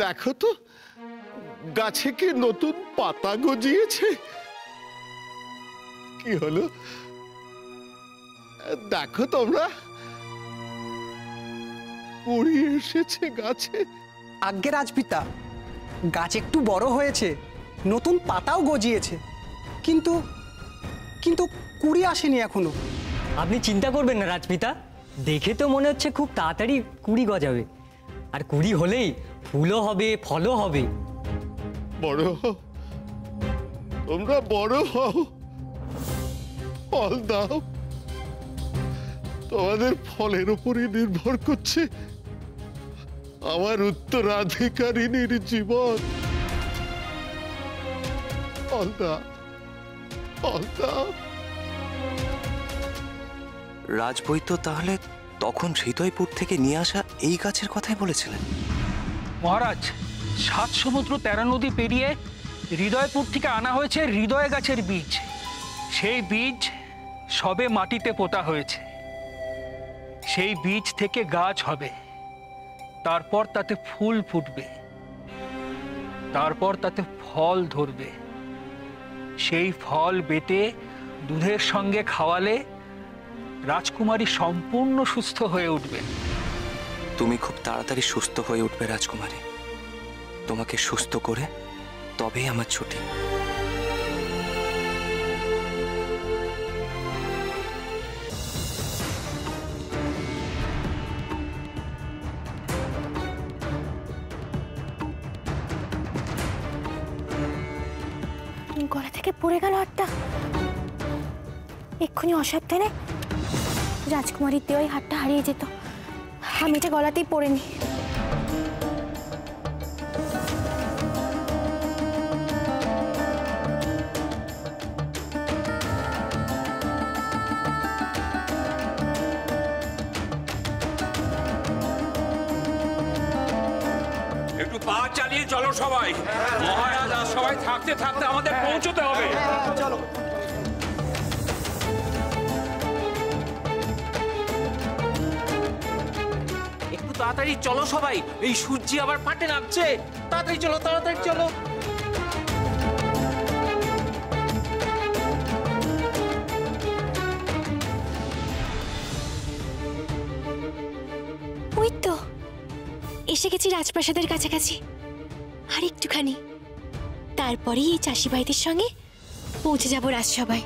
দেখো তো গাছে কি নতুন পাতা গজিয়েছে? কি হলো দেখো তোমরা, কুড়ি এসেছে গাছে। আজ্ঞে রাজপিতা, গাছ একটু বড় হয়েছে, নতুন পাতাও গজিয়েছে, কিন্তু কিন্তু কুড়ি আসেনি এখনো। আপনি চিন্তা করবেন না রাজপিতা, দেখে তো মনে হচ্ছে খুব তাড়াতাড়ি কুড়ি গজাবে, আর কুড়ি হলেই ফুলও হবে, ফলও হবে। বড় হও তোমরা, বড় হও, ফল দাও। তোমাদের ফলের উপরই নির্ভর করছে আমার উত্তরাধিকারিনীর জীবন। ফল দাও, ফল দাও। রাজবৈদ্য তাহলে তখন হৃদয়পুর থেকে নিয়ে আসা এই গাছের কথাই বলেছিলেন? মহারাজ, 7 সমুদ্র 13 নদী পেরিয়ে হৃদয়পুর থেকে আনা হয়েছে হৃদয় গাছের বীজ। সেই বীজ সবে মাটিতে পোতা হয়েছে। সেই বীজ থেকে গাছ হবে, তারপর তাতে ফুল ফুটবে, তারপর তাতে ফল ধরবে। সেই ফল বেটে দুধের সঙ্গে খাওয়ালে রাজকুমারী সম্পূর্ণ সুস্থ হয়ে উঠবেন। তুমি খুব তাড়াতাড়ি সুস্থ হয়ে উঠবে রাজকুমারী। তোমাকে সুস্থ করে তবেই আমার ছুটি। গলা থেকে পড়ে গেল হাতটা। এক্ষুনি অসাবধানে রাজকুমারীর দেওয়াই হাতটা হারিয়ে যেত। আমি এটা গলাতেই পড়েনি। একটু পা চালিয়ে চলো সবাই। মহারাজ আর সবাই থাকতে থাকতে আমাদের পৌঁছতে হবে। চলো। একটু তাড়াতাড়ি চলো সবাই, এই সূর্যি আবার পাটে নামছে। তাড়াতাড়ি চলো, তাড়াতাড়ি চলো। ওই তো এসে গেছি রাজপ্রাসাদের কাছাকাছি। আর একটুখানি, তারপরেই এই চাষি ভাইদের সঙ্গে পৌঁছে যাব রাজসভায়।